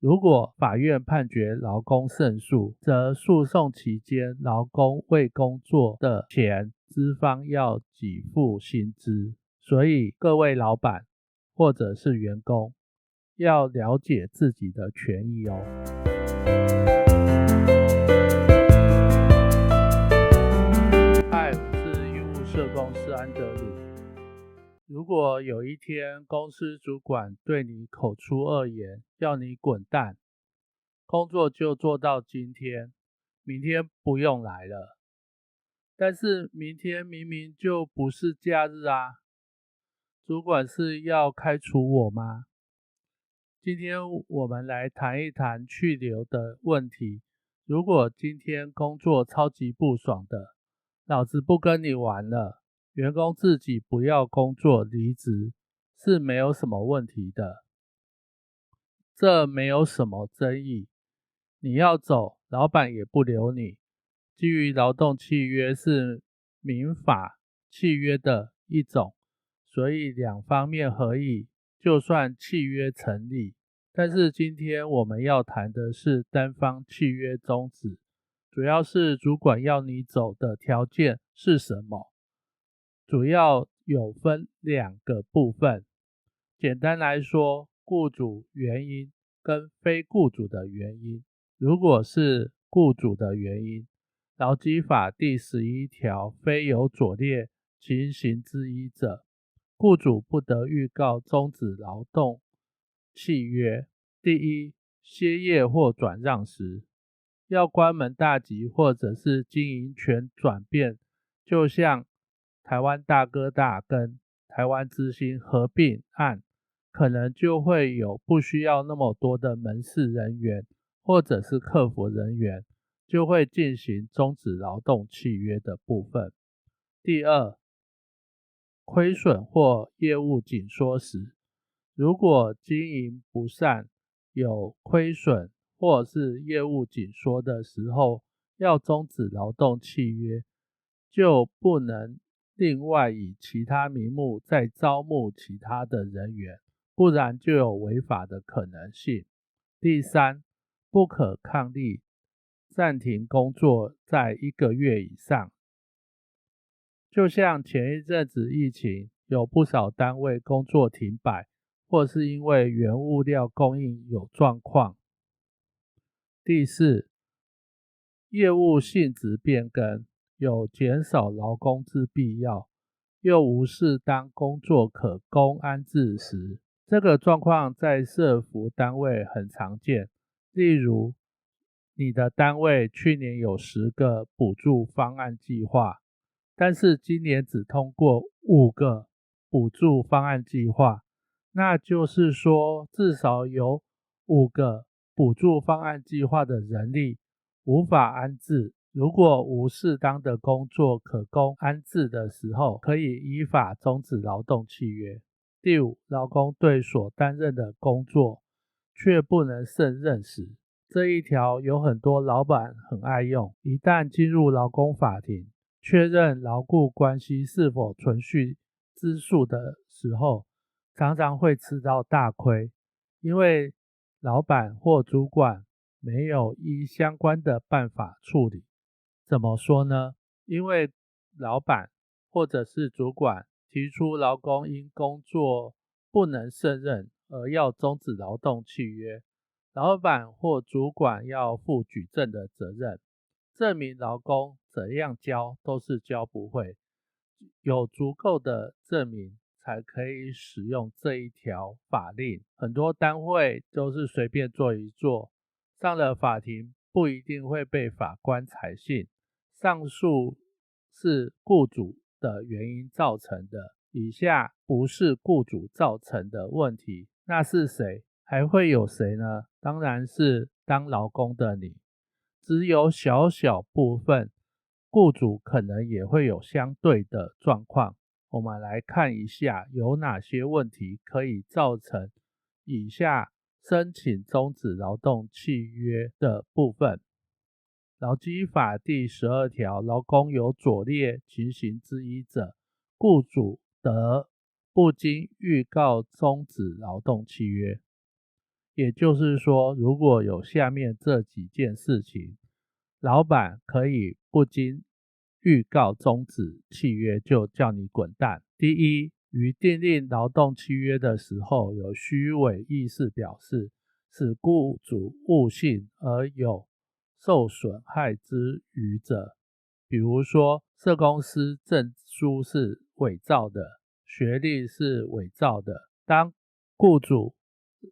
如果法院判决劳工胜诉，则诉讼期间劳工未工作的前，资方要给付薪资。所以各位老板或者是员工要了解自己的权益哦。嗨，我是医务社工师安德鲁。如果有一天公司主管对你口出恶言，要你滚蛋，工作就做到今天，明天不用来了。但是明天明明就不是假日啊，主管是要开除我吗？今天我们来谈一谈去留的问题。如果今天工作超级不爽的，老子不跟你玩了，员工自己不要工作离职是没有什么问题的，这没有什么争议。你要走，老板也不留你。基于劳动契约是民法契约的一种，所以两方面合意，就算契约成立。但是今天我们要谈的是单方契约终止，主要是主管要你走的条件是什么？主要有分两个部分。简单来说，雇主原因跟非雇主的原因。如果是雇主的原因，劳基法第11条非有左列情形之一者，雇主不得预告终止劳动契约。第一，歇业或转让时，要关门大吉或者是经营权转变，就像台湾大哥大跟台湾之星合并案，可能就会有不需要那么多的门市人员或者是客服人员，就会进行终止劳动契约的部分。第二，亏损或业务紧缩时，如果经营不善，有亏损或是业务紧缩的时候，要终止劳动契约，就不能另外以其他名目再招募其他的人员，不然就有违法的可能性。第三，不可抗力暂停工作在1个月以上。就像前一阵子疫情，有不少单位工作停摆，或是因为原物料供应有状况。第四，业务性质变更，有减少劳工之必要，又无视当工作可供安置时，这个状况在社福单位很常见。例如，你的单位去年有10个补助方案计划，但是今年只通过5个补助方案计划，那就是说至少有5个补助方案计划的人力无法安置。如果无适当的工作可供安置的时候，可以依法终止劳动契约。第五，劳工对所担任的工作却不能胜任时，这一条有很多老板很爱用，一旦进入劳工法庭，确认劳雇关系是否存续之诉的时候，常常会吃到大亏，因为老板或主管没有依相关的办法处理。怎么说呢？因为老板或者是主管提出劳工因工作不能胜任而要终止劳动契约，老板或主管要负举证的责任，证明劳工怎样教都是教不会，有足够的证明才可以使用这一条法令。很多单位都是随便做一做，上了法庭不一定会被法官采信。上述是雇主的原因造成的，以下不是雇主造成的问题，那是谁？还会有谁呢？当然是当劳工的你。只有小小部分雇主可能也会有相对的状况。我们来看一下有哪些问题可以造成以下申请终止劳动契约的部分。劳基法第12条，劳工有左列情形之一者，雇主得不经预告终止劳动契约。也就是说，如果有下面这几件事情，老板可以不经预告终止契约就叫你滚蛋。第一，于订立劳动契约的时候有虚伪意思表示，使雇主误信而有受损害之余者，比如说社公司证书是伪造的，学历是伪造的，当雇主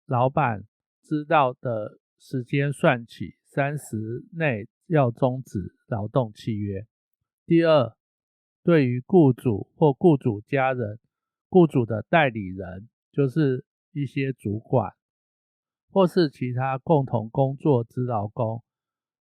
老板知道的时间算起30内要终止劳动契约。第二，对于雇主或雇主家人、雇主的代理人，就是一些主管或是其他共同工作之劳工，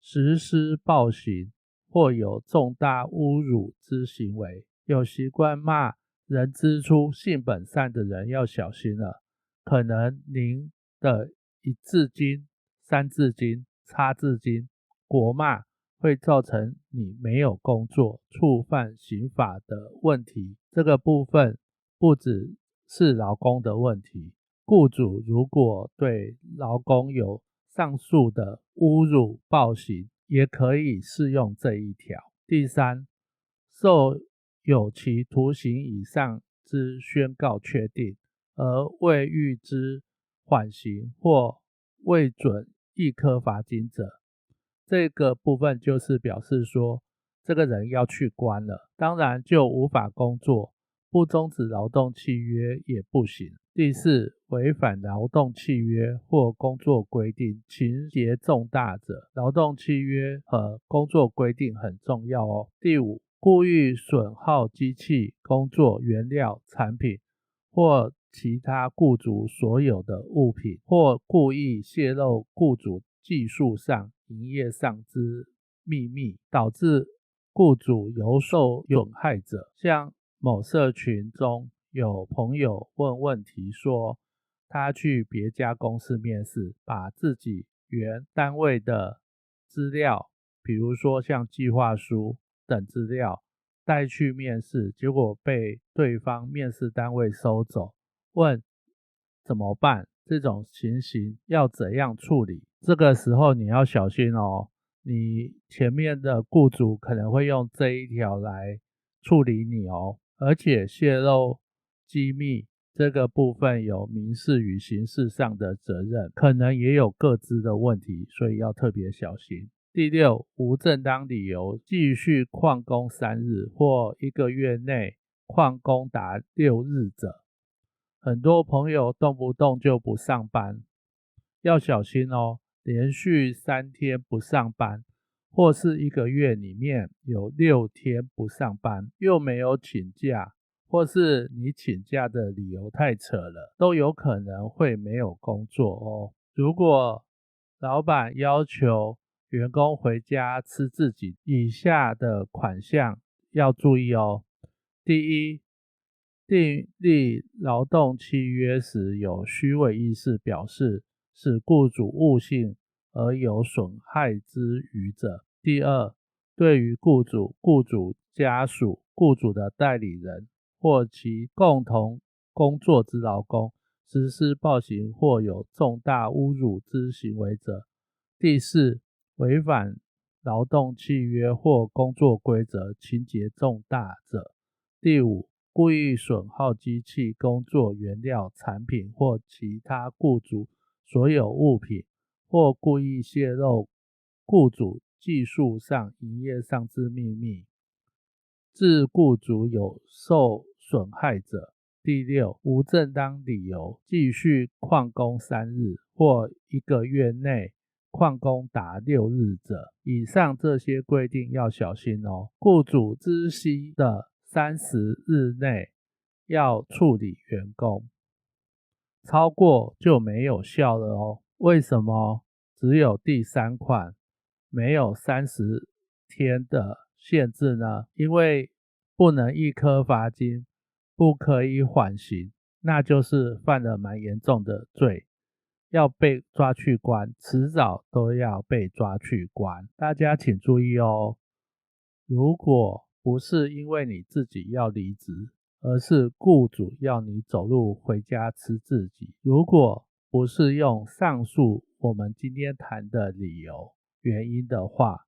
实施暴行或有重大侮辱之行为。有习惯骂人之初性本善的人要小心了，可能您的一字经、三字经、叉字经国骂会造成你没有工作、触犯刑法的问题。这个部分不只是劳工的问题，雇主如果对劳工有上述的侮辱暴行，也可以适用这一条。第三，受有期徒刑以上之宣告确定，而未予之缓刑或未准易科罚金者，这个部分就是表示说这个人要去关了，当然就无法工作，不终止劳动契约也不行。第四，违反劳动契约或工作规定，情节重大者，劳动契约和工作规定很重要哦。第五，故意损耗机器、工作原料、产品或其他雇主所有的物品，或故意泄露雇主技术上、营业上之秘密，导致雇主有受损害者。像某社群中有朋友问问题说，他去别家公司面试，把自己原单位的资料，比如说像计划书等资料带去面试，结果被对方面试单位收走，问怎么办？这种情形要怎样处理？这个时候你要小心哦，你前面的雇主可能会用这一条来处理你哦，而且泄露机密这个部分有民事与刑事上的责任，可能也有各自的问题，所以要特别小心。第六，无正当理由继续旷工3日或1个月内旷工达6日者，很多朋友动不动就不上班，要小心哦，连续3天不上班，或是1个月里面有6天不上班，又没有请假，或是你请假的理由太扯了，都有可能会没有工作哦。如果老板要求员工回家吃自己，以下的款项要注意哦。第一，订立劳动契约时有虚伪意思表示，使雇主误信而有损害之余者。第二，对于雇主、雇主家属、雇主的代理人或其共同工作之劳工实施暴行或有重大侮辱之行为者。第四，违反劳动契约或工作规则情节重大者。第五，故意损耗机器、工作原料、产品或其他雇主所有物品，或故意泄露雇主技术上、营业上之秘密，致雇主有受损害者。第六，无正当理由继续旷工3日或1个月内旷工达6日者。以上这些规定要小心哦。雇主知悉的30日内要处理员工，超过就没有效了哦。为什么只有第3款没有30天的限制呢？因为不能易科罚金，不可以缓刑，那就是犯了蛮严重的罪，要被抓去关，迟早都要被抓去关。大家请注意哦，如果不是因为你自己要离职，而是雇主要你走路回家吃自己，如果不是用上述我们今天谈的理由原因的话，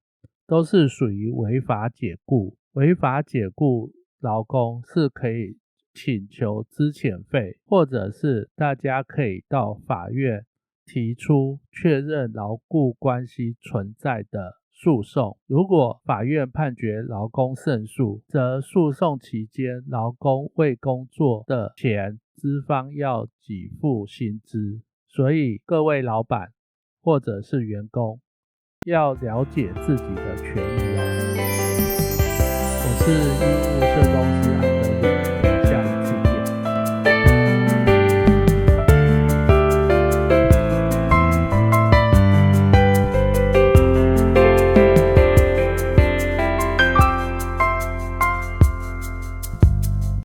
都是属于违法解雇。违法解雇劳工是可以请求资遣费，或者是大家可以到法院提出确认劳雇关系存在的诉讼。如果法院判决劳工胜诉，则诉讼期间劳工未工作的钱，资方要给付薪资。所以各位老板或者是员工要了解自己的权益哦。我是医务社公司